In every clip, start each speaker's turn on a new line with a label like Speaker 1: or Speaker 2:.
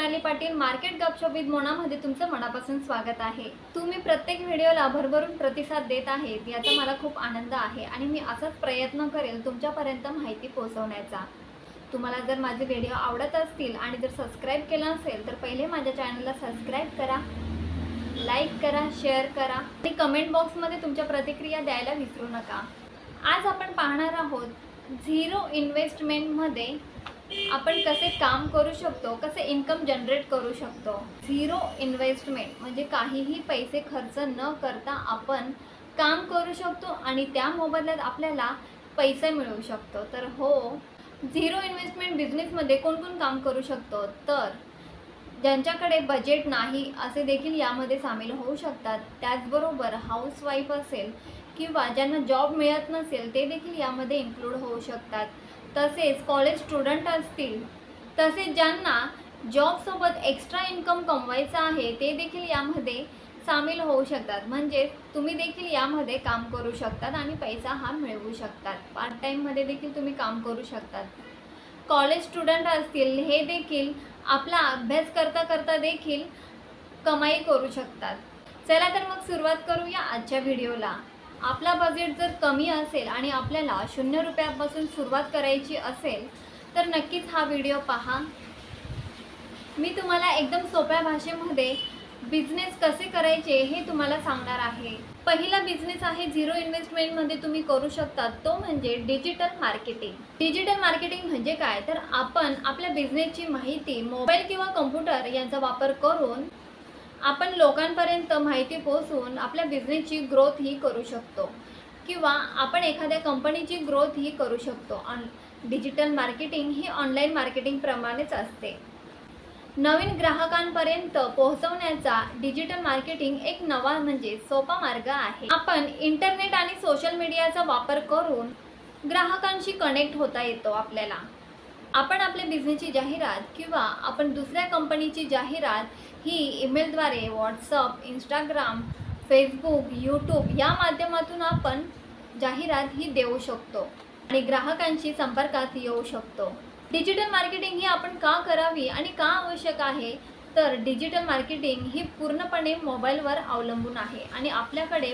Speaker 1: Monali Patil market गपशप with मोनामध्ये तुमचं मनापासून स्वागत आहे। तुम्ही प्रत्येक व्हिडिओला भरभरून प्रतिसाद देत आहेत याचा मला खूप आनंद आहे आणि मी असाच प्रयत्न करेल तुमच्यापर्यंत माहिती पोहोचवण्याचा। तुम्हाला जर माझे व्हिडिओ आवडत असतील आणि जर सबस्क्राइब केलं नसेल तर पहिले माझ्या चॅनलला सबस्क्राइब करा, लाईक करा, शेअर करा आणि कमेंट बॉक्समध्ये तुमच्या प्रतिक्रिया द्यायला विसरू नका। आज आपण पाहणार आहोत झिरो इन्व्हेस्टमेंटमध्ये आपण कसे काम करू शकतो, कसे इन्कम जनरेट करू शकतो। झिरो इन्व्हेस्टमेंट म्हणजे काहीही पैसे खर्च न करता आपण काम करू शकतो आणि त्या मोबदल्यात आपल्याला पैसे मिळू शकतो। तर हो, झिरो इन्व्हेस्टमेंट बिझनेसमध्ये कोण कोण काम करू शकतो, तर ज्यांच्याकडे बजेट नाही असे देखील यामध्ये सामील होऊ शकतात। त्याचबरोबर हाऊसवाईफ असेल किंवा ज्यांना जॉब मिळत नसेल ते देखील यामध्ये इन्क्लूड होऊ शकतात। तसेच कॉलेज स्टुडंट असतील, तसेच ज्यांना जॉबसोबत एक्स्ट्रा इन्कम कमवायचं आहे ते देखील यामध्ये सामील होऊ शकतात। म्हणजे तुम्ही देखील यामध्ये काम करू शकतात आणि पैसा हा मिळवू शकतात। पार्ट टाईममध्ये देखील तुम्ही काम करू शकतात। कॉलेज स्टुडंट असतील हे देखील आपला अभ्यास करता करता देखील कमाई करू शकतात। चला तर मग सुरुवात करूया आजच्या व्हिडिओला। आपला बजेट जर कमी असेल आणि आपल्याला 0 रुपयापासून सुरुवात करायची असेल तर नक्कीच हा व्हिडिओ पहा। मी तुम्हाला एकदम सोप्या भाषेमध्ये बिझनेस कसे करायचे हे तुम्हाला सांगणार आहे। पहिला बिझनेस आहे झिरो इन्व्हेस्टमेंटमध्ये तुम्ही करू शकता, तो म्हणजे डिजिटल मार्केटिंग। डिजिटल मार्केटिंग म्हणजे काय, तर आपण आपल्या बिझनेसची माहिती मोबाईल किंवा कम्प्युटर यांचा वापर करून आपण लोकांपर्यंत माहिती पोहोचवून आपल्या बिझनेसची ग्रोथ ही करू शकतो किंवा आपण एखाद्या कंपनीची ग्रोथ ही करू शकतो। डिजिटल मार्केटिंग ही ऑनलाईन मार्केटिंग प्रमाणेच असते। नवीन ग्राहकांपर्यंत पोहोचवण्याचा डिजिटल मार्केटिंग एक नवा म्हणजे सोपा मार्ग आहे। आपण इंटरनेट आणि सोशल मीडियाचा वापर करून ग्राहकांशी कनेक्ट होता येतो। आपण आपल्या बिझनेसची जाहिरात किंवा आपण दुसऱ्या कंपनीची जाहिरात ही ईमेलद्वारे, व्हॉट्सअप, इंस्टाग्राम, फेसबुक, यूट्यूब या माध्यमातून आपण जाहिरात ही देऊ शकतो आणि ग्राहकांशी संपर्कात येऊ शकतो। डिजिटल मार्केटिंग ही आपण का करावी आणि का आवश्यक आहे, तर डिजिटल मार्केटिंग ही पूर्णपणे मोबाईलवर अवलंबून आहे आणि आपल्याकडे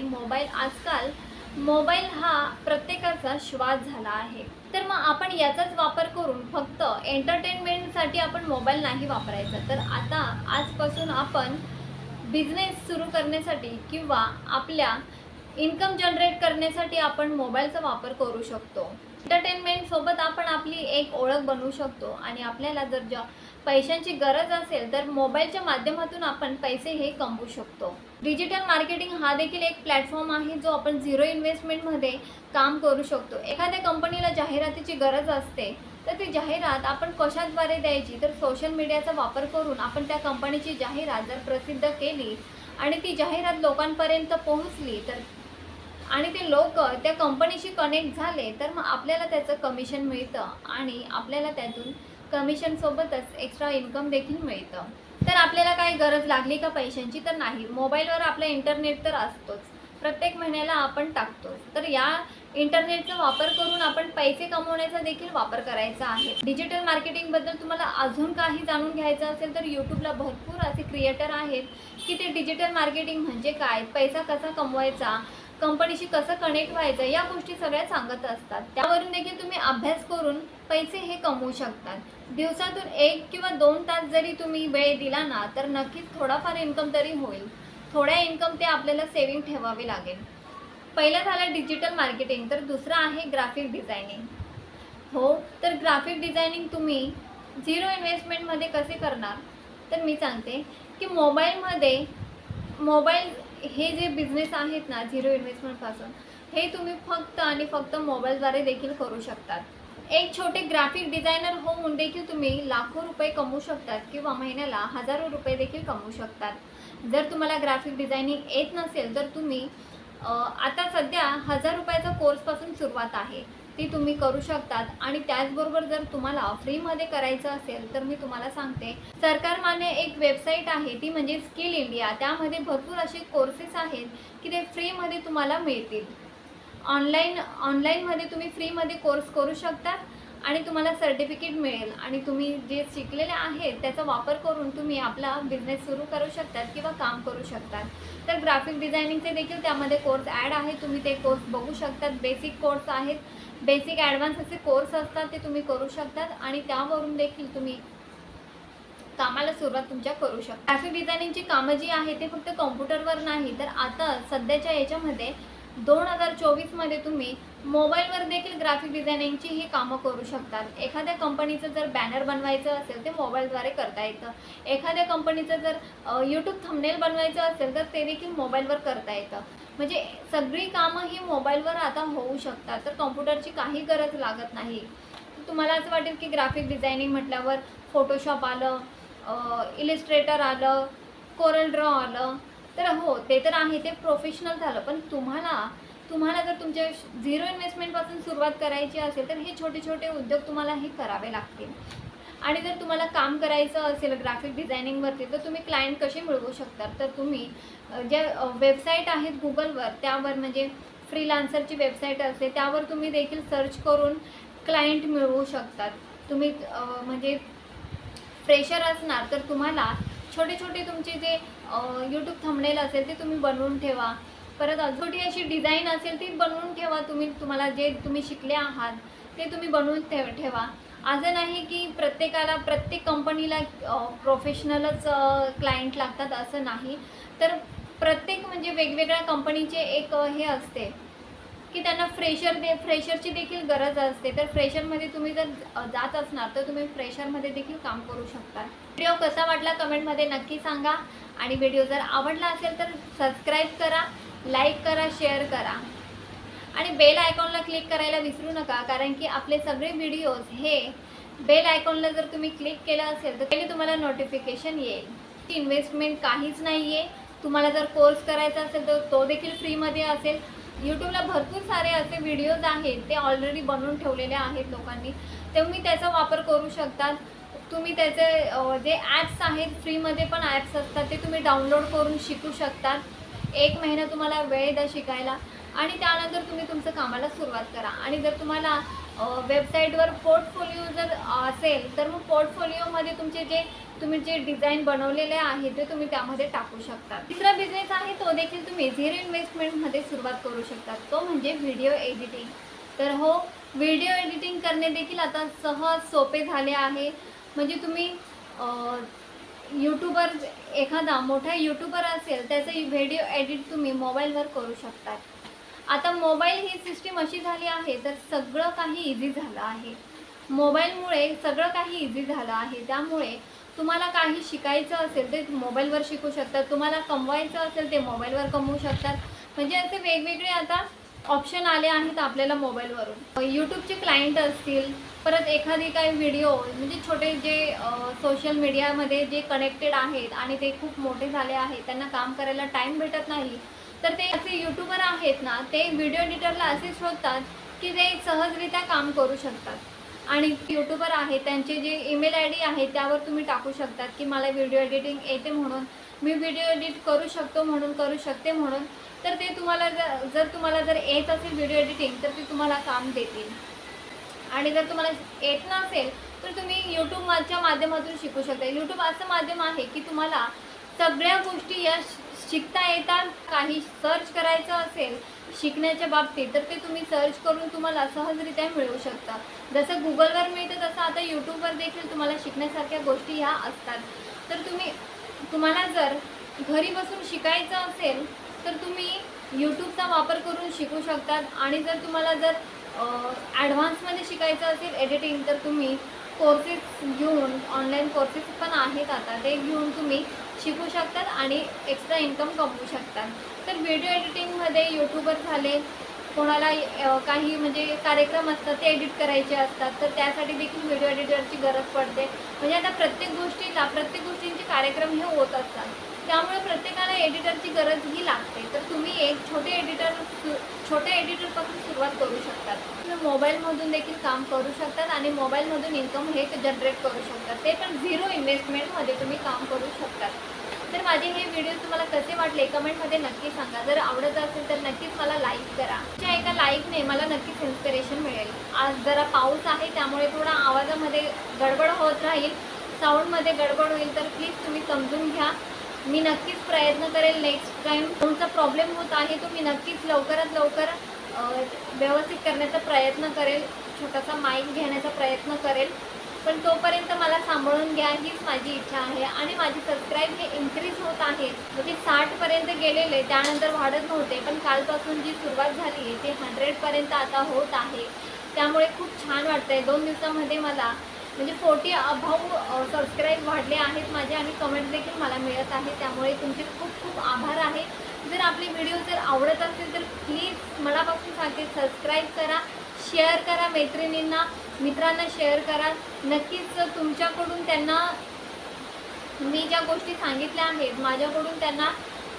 Speaker 1: आजकाल मोबाईल हा प्रत्येकाचा श्वास झाला आहे। तर मग आपण याचाच वापर करून फक्त एंटरटेनमेंटसाठी आपण मोबाईल नाही वापरायचा, तर आजपासून आपण बिझनेस सुरू करण्यासाठी किंवा आपल्या इन्कम जनरेट करण्यासाठी आपण मोबाईलचा वापर करू शकतो। एंटरटेनमेंटसोबत आपण आपली एक ओळख बनवू शकतो आणि आपल्याला जर पैशांची गरज असेल तर मोबाईलच्या माध्यमातून आपण पैसे हे कमवू शकतो। डिजिटल मार्केटिंग हा देखील एक प्लॅटफॉर्म आहे जो आपण झिरो इन्व्हेस्टमेंटमध्ये काम करू शकतो। एखाद्या कंपनीला जाहिरातीची गरज असते तर ती जाहिरात आपण कशाद्वारे द्यायची, तर सोशल मीडियाचा वापर करून आपण त्या कंपनीची जाहिरात जर प्रसिद्ध केली आणि ती जाहिरात लोकांपर्यंत पोहोचली तर आणि ते लोक त्या कंपनीशी कनेक्ट झाले तर मग आपल्याला त्याचं कमिशन मिळतं आणि आपल्याला त्यातून कमिशनसोबतच एक्स्ट्रा इन्कम देखील मिळतं। तर आपल्याला काही गरज लागली का पैशांची, तर नाही। मोबाईलवर आपला इंटरनेट तर असतोच, प्रत्येक महिन्याला आपण टाकतोच। तर या इंटरनेटचा वापर करून आपण पैसे कमवण्याचा देखील वापर करायचा आहे। डिजिटल मार्केटिंगबद्दल तुम्हाला अजून काही जाणून घ्यायचं असेल तर यूट्यूबला भरपूर असे क्रिएटर आहेत की ते डिजिटल मार्केटिंग म्हणजे काय, पैसा कसा कमवायचा, कंपनीशी कसं कनेक्ट व्हायचं या गोष्टी सगळ्या सांगत असतात। त्यावरून देखील तुम्ही अभ्यास करून पैसे हे कमवू शकतात। दिवसातून 1 किंवा 2 तास जरी तुम्ही वेळ दिला ना तर नक्कीच थोडाफार इन्कम तरी होईल। थोड्या इन्कम ते आपल्याला सेविंग ठेवावे लागेल। पहिला झाला डिजिटल मार्केटिंग, तर दुसरा आहे ग्राफिक डिझायनिंग। हो, तर ग्राफिक डिझायनिंग तुम्ही झिरो इन्व्हेस्टमेंटमध्ये कसे करणार, तर मी सांगते की मोबाईल हे जे बिझनेस आहेत ना झिरो इन्व्हेस्टमेंटपासून, हे तुम्ही फक्त आणि फक्त मोबाईलद्वारे देखील करू शकतात। एक छोटे ग्राफिक डिझायनर होऊन देखील तुम्ही लाखो रुपये कमवू शकतात किंवा महिन्याला हजारो रुपये देखील कमवू शकतात। जर तुम्हाला ग्राफिक डिझायनिंग येत नसेल तर तुम्ही आता सध्या 1000 रुपयाचा कोर्सपासून सुरुवात आहे, ती तुम्ही करू शकतात। आणि त्याचबरोबर जर तुम्हाला फ्रीमध्ये करायचं असेल तर मी तुम्हाला सांगते, सरकारमान्य एक वेबसाईट आहे ती म्हणजे स्किल इंडिया। त्यामध्ये भरपूर असे कोर्सेस आहेत की ते फ्रीमध्ये तुम्हाला मिळतील। ऑनलाईनमध्ये तुम्ही फ्रीमध्ये कोर्स करू शकता आणि तुम्हाला सर्टिफिकेट मिळेल आणि तुम्ही जे शिकलेले आहेत त्याचा वापर करून तुम्ही आपला बिझनेस सुरू करू शकतात किंवा काम करू शकतात. तर ग्राफिक डिझायनिंगचे देखील त्यामध्ये कोर्स ॲड आहे, तुम्ही ते कोर्स बघू शकतात. बेसिक कोर्स आहेत, बेसिक ॲडव्हान्स असे कोर्स असतात, ते तुम्ही करू शकतात आणि त्यावरून देखील तुम्ही कामाला सुरुवात तुमच्या करू शकता. ग्राफिक डिझायनिंगची कामं जी आहे ते फक्त कॉम्प्युटरवर नाही, तर आता सध्याच्या याच्यामध्ये 2024मध्ये तुम्ही मोबाईलवर देखील ग्राफिक डिझायनिंगची ही कामं करू शकतात. एखाद्या कंपनीचं जर बॅनर बनवायचं असेल ते मोबाईलद्वारे करता येतं. एखाद्या कंपनीचं जर यूट्यूब थंबनेल बनवायचं असेल तर ते देखील मोबाईलवर करता येतं. म्हणजे सगळी कामं ही मोबाईलवर आता होऊ शकतात, तर कॉम्प्युटरची काही गरज लागत नाही. तुम्हाला असं वाटेल की ग्राफिक डिझायनिंग म्हटल्यावर फोटोशॉप आलं, इलिस्ट्रेटर आलं, कोरल ड्रॉ आलं, तर हो ते तर आहे, ते प्रोफेशनल झालं. पण तुम्हाला जर तुमच्या झिरो इन्व्हेस्टमेंटपासून सुरुवात करायची असेल तर हे छोटे छोटे उद्योग तुम्हाला हे करावे लागतील. आणि जर तुम्हाला काम करायचं असेल ग्राफिक डिझायनिंगवरती तर तुम्ही क्लायंट कसे मिळवू शकतात, तर तुम्ही ज्या वेबसाईट आहेत गुगलवर त्यावर म्हणजे फ्रीलान्सरची वेबसाईट असते त्यावर तुम्ही देखील सर्च करून क्लायंट मिळवू शकतात. तुम्ही म्हणजे फ्रेशर असणार तर तुम्हाला छोटे छोटे तुमचे जे यूट्यूब थंबनेल असेल ते तुम्ही बनवून ठेवा. परत छोटी अशी डिझाईन असेल ती बनवून ठेवा. तुम्हाला जे तुम्ही शिकले आहात ते तुम्ही बनवून ठेवा. असं नाही की प्रत्येक कंपनीला प्रोफेशनलच क्लायंट लागतात असं नाही. तर प्रत्येक म्हणजे वेगवेगळ्या कंपनीचे एक हे असते की त्यांना फ्रेशरची देखील गरज असते. तर फ्रेशरमध्ये तुम्ही जर जात असणार तर तुम्ही फ्रेशरमध्ये देखील काम करू शकता. व्हिडिओ कसा वाटला कमेंटमध्ये नक्की सांगा आणि व्हिडिओ जर आवडला असेल तर सबस्क्राईब करा, लाईक करा, शेअर करा आणि बेल आयकॉनला क्लिक करायला विसरू नका, कारण की आपले सगळे व्हिडिओज हे बेल आयकॉनला जर तुम्ही क्लिक केलं असेल तर पहिले तुम्हाला नोटिफिकेशन येईल. इन्व्हेस्टमेंट काहीच नाही आहे. तुम्हाला जर कोर्स करायचा असेल तर तो देखील फ्रीमध्ये असेल. यूट्यूबला भरपूर सारे असे व्हिडिओज आहेत ते ऑलरेडी बनवून ठेवलेले आहेत लोकांनी, तुम्ही त्याचा वापर करू शकता. तुम्ही त्याचे जे ॲप्स आहेत फ्रीमध्ये पण ॲप्स असतात ते तुम्ही डाउनलोड करून शिकू शकतात. 1 महिना तुम्हाला वेळ द्या शिकायला आणि त्यानंतर तुम्ही तुमचं कामाला सुरुवात करा. आणि जर तुम्हाला वेबसाईटवर पोर्टफोलिओ जर असेल तर मग पोर्टफोलिओमध्ये तुम्ही जे डिझाईन बनवलेले आहे ते तुम्ही त्यामध्ये टाकू शकता. तिसरा बिझनेस आहे तो देखील तुम्ही झिरो इन्व्हेस्टमेंटमध्ये सुरुवात करू शकता, तो म्हणजे व्हिडिओ एडिटिंग. तर हो, व्हिडिओ एडिटिंग करणे देखील आता सहज सोपे झाले आहे. म्हणजे तुम्ही यूट्यूबर एखादा मोठा यूट्यूबर असेल त्याचं व्हिडिओ एडिट तुम्ही मोबाईलवर करू शकता. आता मोबाईल ही सिस्टीम अशी झाली आहे तर सगळं काही इझी झालं आहे. मोबाईलमुळे सगळं काही इझी झालं आहे. त्यामुळे तुम्हाला काही शिकायचं असेल ते मोबाईलवर शिकू शकतात, तुम्हाला कमवायचं असेल ते मोबाईलवर कमवू शकतात. म्हणजे असे वेगवेगळे आता ऑप्शन आले आहेत आपल्याला मोबाईलवरून. यूट्यूबचे क्लायंट असतील, परत एखादी काही व्हिडिओ म्हणजे छोटे जे सोशल मीडियामध्ये जे कनेक्टेड आहेत आणि ते खूप मोठे झाले आहेत, त्यांना काम करायला टाईम भेटत नाही, तर ते असे यूट्यूबर आहेत ना, ते व्हिडिओ एडिटरला असे शोधतात की ते सहजरित्या काम करू शकतात. आणि यूट्यूबर आहेत त्यांचे जे ईमेल ID आहे त्यावर तुम्ही टाकू शकतात की मला व्हिडिओ एडिटिंग येते म्हणून, मी व्हिडिओ एडिट करू शकते म्हणून. तर ते तुम्हाला जर येत असेल व्हिडिओ एडिटिंग तर ते तुम्हाला काम देतील. आणि जर तुम्हाला येत नसेल तर तुम्ही यूट्यूबच्या माध्यमातून शिकू शकता. यूट्यूब असं माध्यम आहे की तुम्हाला सगळ्या गोष्टी या शिकता येतात. काही सर्च करायचं असेल शिकण्याच्या बाबतीत तर ते तुम्ही सर्च करून तुम्हाला सहजरित्या मिळवू शकता. जसं गुगलवर मिळतं तसं आता यूट्यूबवर देखील तुम्हाला शिकण्यासारख्या गोष्टी ह्या असतात. तर तुम्हाला जर घरी बसून शिकायचं असेल तर तुम्ही यूट्यूबचा वापर करून शिकू शकतात. आणि जर तुम्हाला ॲडव्हान्समध्ये शिकायचं असेल एडिटिंग तर तुम्ही कोर्सेस घेऊन, ऑनलाईन कोर्सेस पण आहेत आता, ते घेऊन तुम्ही शिकू शकतात आणि एक्स्ट्रा इन्कम कमवू शकतात. तर व्हिडिओ एडिटिंगमध्ये यूट्यूबर झाले, कोणाला काही म्हणजे कार्यक्रम असतात ते एडिट करायचे असतात तर त्यासाठी देखील व्हिडिओ एडिटरची गरज पडते. म्हणजे आता प्रत्येक गोष्टींचे कार्यक्रम हे होत असतात, त्यामुळे प्रत्येकाला एडिटरची गरज ही लागते. तर तुम्ही एक छोट्या एडिटरपासून सुरुवात करू शकतात. तुम्ही मोबाईलमधून देखील काम करू शकतात आणि मोबाईलमधून इन्कम हे जनरेट करू शकतात, ते पण झिरो इन्व्हेस्टमेंटमध्ये तुम्ही काम करू शकतात. तर माझे हे व्हिडिओ तुम्हाला कसे वाटले कमेंटमध्ये नक्की सांगा. जर आवडत असेल तर नक्कीच मला लाईक करा. त्या एका लाईकने मला नक्कीच इन्स्पिरेशन मिळेल. आज जरा पाऊस आहे त्यामुळे थोडा आवाजामध्ये गडबड होत राहील, साऊंडमध्ये गडबड होईल, तर प्लीज तुम्ही समजून घ्या. मी नक्कीच प्रयत्न करेल नेक्स्ट टाईम तुमचा प्रॉब्लेम होत आहे तो मी नक्कीच लवकरात लवकर व्यवस्थित करण्याचा प्रयत्न करेल. छोटासा माईक घेण्याचा प्रयत्न करेल, पण तोपर्यंत मला सांभाळून घ्या हीच माझी इच्छा आहे. आणि माझी सबस्क्राईब हे इन्क्रीज होत आहे, म्हणजे 60पर्यंत गेलेले, त्यानंतर वाढत नव्हते, पण कालपासून जी सुरुवात झाली आहे ते 100पर्यंत आता होत आहे. त्यामुळे खूप छान वाटतं आहे. 2 दिवसामध्ये मला म्हणजे 40 अभाव सबस्क्राईब वाढले आहेत माझे आणि कमेंट देखील मला मिळत आहे. त्यामुळे तुमचे खूप खूप आभार आहे. जर आपले व्हिडिओ जर आवडत असेल तर प्लीज मनापासून सांगते सबस्क्राईब करा, शेअर करा, मित्रांना शेअर करा. नक्कीच तुमच्याकडून त्यांना मी ज्या गोष्टी सांगितल्या आहेत माझ्याकडून त्यांना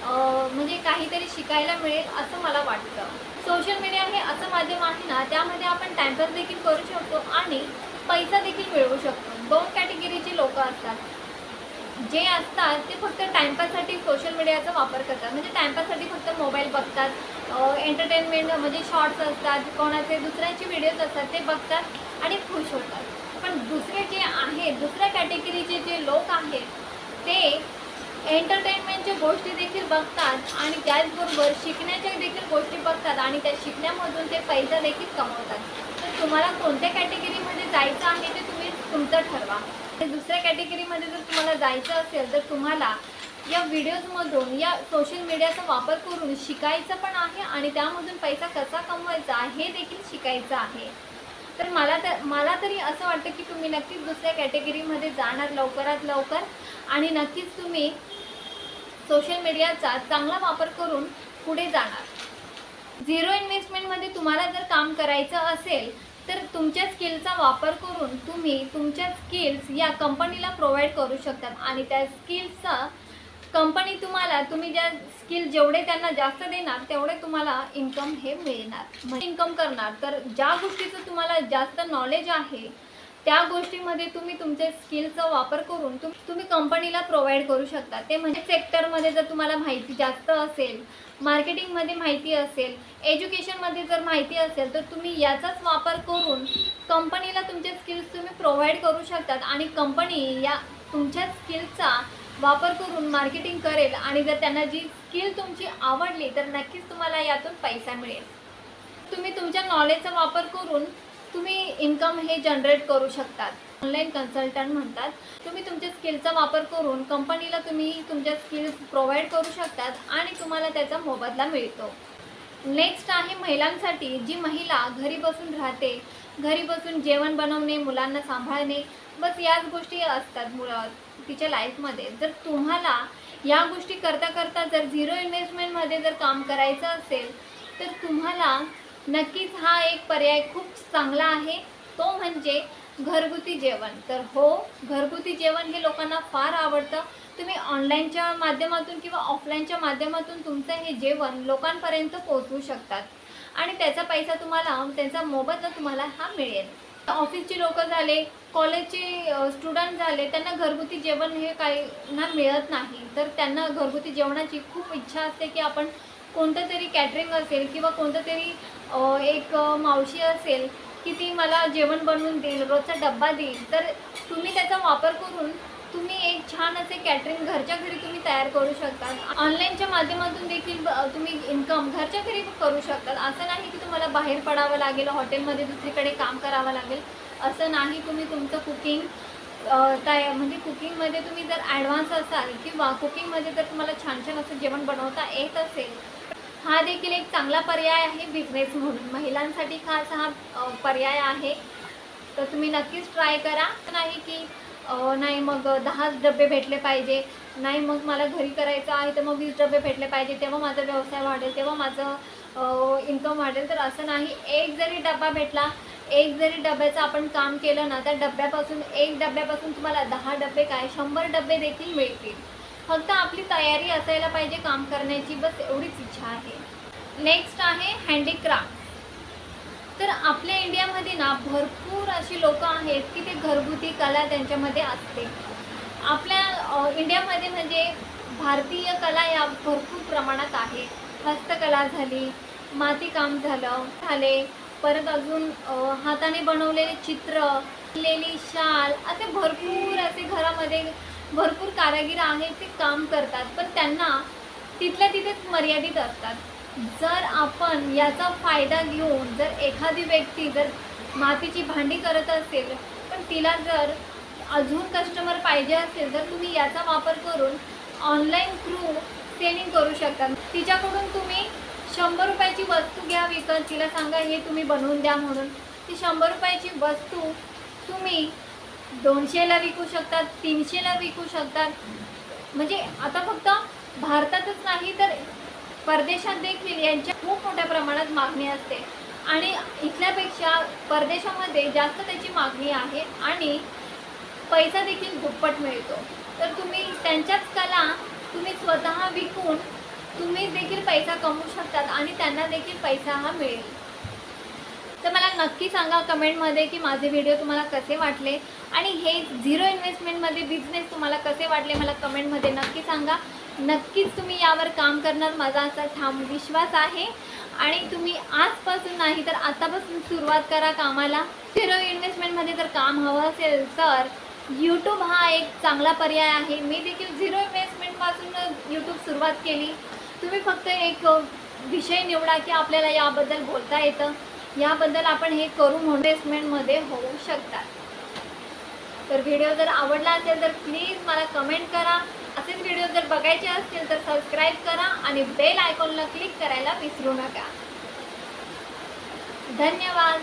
Speaker 1: म्हणजे काहीतरी शिकायला मिळेल असं मला वाटतं. सोशल मीडिया हे असं माध्यम आहे ना, त्यामध्ये आपण टाइमपास देखील करू शकतो आणि पैसा देखील मिळवू शकतो. 2 कॅटेगरीचे लोक असतात. जे असतात ते फक्त टाइमपाससाठी सोशल मीडियाचा वापर करतात, म्हणजे टाइमपाससाठी फक्त मोबाईल बघतात, एंटरटेनमेंट म्हणजे शॉर्ट्स असतात, कोणाचे दुसऱ्यांचे व्हिडिओज असतात ते बघतात आणि खुश होतात. पण दुसरे जे आहेत, दुसऱ्या कॅटेगरीचे जे लोक आहेत ते एंटरटेनमेंटच्या गोष्टी देखील बघतात आणि त्याचबरोबर शिकण्याच्या देखील गोष्टी बघतात आणि त्या शिकण्यामधून ते पैसा देखील कमवतात. तर तुम्हाला कोणत्या कॅटेगरीमध्ये जायचं आहे ते तुम्ही तुमचं ठरवा. दुसऱ्या कॅटेगरीमध्ये जर तुम्हाला जायचं असेल तर तुम्हाला या व्हिडिओजमधून या सोशल मीडियाचा वापर करून शिकायचं पण आहे आणि त्यामधून पैसा कसा कमवायचा हे देखील शिकायचं आहे. तर मला तरी असं वाटतं की तुम्ही नक्कीच दुसऱ्या कॅटेगरीमध्ये जाणार लवकरात लवकर आणि नक्कीच तुम्ही सोशल मीडियाचा चांगला वापर करून पुढे जाणार. झिरो इन्व्हेस्टमेंटमध्ये तुम्हाला जर काम करायचं असेल तर तुमच्या स्किलचा वापर करून तुम्ही तुमच्या स्किल्स या कंपनीला प्रोव्हाइड करू शकतात आणि त्या स्किल्सचा कंपनी तुम्ही ज्या स्किल जेवढे त्यांना जास्त देणार तेवढे तुम्हाला इन्कम हे मिळणार, म्हणजे इन्कम करणार. तर ज्या गोष्टीचं तुम्हाला जास्त नॉलेज आहे त्या गोष्टीमध्ये तुम्ही तुमच्या स्किलचा वापर करून तुम्ही कंपनीला प्रोव्हाइड करू शकता. ते म्हणजे सेक्टरमध्ये जर तुम्हाला माहिती जास्त असेल, मार्केटिंगमध्ये माहिती असेल, एज्युकेशनमध्ये जर माहिती असेल तर तुम्ही याचाच वापर करून कंपनीला तुमचे स्किल्स तुम्ही प्रोव्हाइड करू शकतात आणि कंपनी या तुमच्या स्किल्सचा वापर करून मार्केटिंग करेल आणि जर त्यांना जी स्किल तुमची आवडली तर नक्कीच तुम्हाला यातून पैसा मिळेल. तुम्ही तुमच्या नॉलेजचा वापर करून तुम्ही इन्कम हे जनरेट करू शकतात. ऑनलाईन कन्सल्टंट म्हणतात. तुम्ही तुमच्या स्किलचा वापर करून कंपनीला तुम्ही तुमच्या स्किल्स प्रोव्हाइड करू शकतात आणि तुम्हाला त्याचा मोबदला मिळतो. नेक्स्ट आहे महिलांसाठी. जी महिला घरी बसून राहते, घरी बसून जेवण बनवणे, मुलांना सांभाळणे, बस याच गोष्टी असतात तिच्या लाईफमध्ये. जर तुम्हाला या गोष्टी करता करता जर झिरो इन्व्हेस्टमेंटमध्ये जर काम करायचं असेल तर तुम्हाला नक्कीच हा एक पर्याय खूप चांगला आहे, तो म्हणजे घरगुती जेवण. तर हो, घरगुती जेवण हे लोकांना फार आवडतं. तुम्ही ऑनलाईनच्या माध्यमातून किंवा ऑफलाईनच्या माध्यमातून तुमचं हे जेवण लोकांपर्यंत पोहोचवू शकतात आणि त्याचा पैसा तुम्हाला, त्याचा मोबदला तुम्हाला हा मिळेल. ऑफिसचे लोक झाले, कॉलेजचे स्टुडंट झाले, त्यांना घरगुती जेवण हे काहींना मिळत नाही, तर त्यांना घरगुती जेवणाची खूप इच्छा असते की आपण कोणतं तरी कॅटरिंग असेल किंवा कोणतं तरी एक मावशी असेल की ती मला जेवण बनवून देईल, रोजचा डब्बा देईल. तर तुम्ही त्याचा वापर करून तुम्ही एक छान असे कॅटरिंग घरच्या घरी तुम्ही तयार करू शकता. ऑनलाईनच्या माध्यमातून देखील तुम्ही इन्कम घरच्या घरी करू शकतात. असं नाही की तुम्हाला बाहेर पडावं लागेल, हॉटेलमध्ये दुसरीकडे काम करावं लागेल, असं नाही. तुम्ही तुमचं कुकिंग म्हणजे कुकिंगमध्ये तुम्ही जर ॲडव्हान्स असाल किंवा कुकिंगमध्ये जर तुम्हाला छान छान असं जेवण बनवता येत असेल, हा देखील एक चांगला पर्याय आहे बिझनेस म्हणून. महिलांसाठी खास हा पर्याय आहे, तर तुम्ही नक्कीच ट्राय करा. नाही की नाही मग 10 डबे भेटले पाहिजे, नाही मग मला घरी करायचं आहे तर मग 20 डबे भेटले पाहिजे, तेव्हा माझा व्यवसाय वाढेल, तेव्हा माझं इन्कम वाढेल. तर असं नाही. एक जरी डबा भेटला, एक जरी डब्याचं आपण काम केलं ना, त्या डब्यापासून, एक डब्यापासून तुम्हाला 10 डबे काय 100 डबे देखील मिळतील. फक्त आपली तयारी असायला पाहिजे काम करण्याची, बस एवढीच इच्छा आहे. नेक्स्ट आहे हँडीक्राफ्ट. तर आपल्या इंडियामध्ये ना भरपूर अशी लोक आहेत की ते घरगुती कला त्यांच्यामध्ये असते. आपल्या इंडियामध्ये म्हणजे भारतीय कला या भरपूर प्रमाणात आहे. हस्तकला झाली, मातीकाम झाले, परत अजून हाताने बनवलेले चित्र, लेली शाल, असे भरपूर असे घरामध्ये भरपूर कारागीर आहेत ते काम करतात, पण त्यांना तिथल्या तिथेच मर्यादित असतात. जर आपण याचा फायदा घेऊन जर एखादी व्यक्ती जर मातीची भांडी करत असेल, पण तिला जर अजून कस्टमर पाहिजे असेल, तर तुम्ही याचा वापर करून ऑनलाईन थ्रू सेलिंग करू शकता. तिच्याकडून तुम्ही 100 रुपयाची वस्तू घ्या विकत, तिला सांगा हे तुम्ही बनवून द्या म्हणून. ती 100 रुपयाची वस्तू तुम्ही 200ला विकू शकतात, 300ला विकू शकतात. म्हणजे आता फक्त भारतातच नाही तर परदेशात देखील यांच्या खूप मोठ्या प्रमाणात मागणी असते आणि इथल्यापेक्षा परदेशामध्ये जास्त त्याची मागणी आहे आणि पैसा देखील दुप्पट मिळतो. तर तुम्ही त्यांच्याच कला तुम्ही स्वतः विकून तुम्ही देखील पैसा कमवू शकतात आणि त्यांना देखील पैसा हा मिळेल. तर मला नक्की सांगा कमेंटमध्ये की माझे व्हिडिओ तुम्हाला कसे वाटले आणि हे 0 इन्व्हेस्टमेंटमध्ये बिझनेस तुम्हाला कसे वाटले मला कमेंटमध्ये नक्की सांगा. नक्कीच तुम्ही यावर काम करणार माझा असा ठाम विश्वास आहे आणि तुम्ही आजपासून नाही तर आतापासून सुरुवात करा कामाला. 0 इन्व्हेस्टमेंटमध्ये जर काम हवं असेल तर यूट्यूब हा एक चांगला पर्याय आहे. मी देखील 0 इन्व्हेस्टमेंटपासून यूट्यूब सुरुवात केली. तुम्ही फक्त एक विषय निवडा की आपल्याला याबद्दल बोलता येतं, याबद्दल आपण हे करू म्हणून इन्व्हेस्टमेंटमध्ये होऊ शकतात. तर व्हिडिओ जर आवडला असेल तर प्लीज मला कमेंट करा. असेच व्हिडिओ जर बघायचे असतील तर सबस्क्राईब करा आणि बेल आयकॉनला क्लिक करायला विसरू नका. धन्यवाद.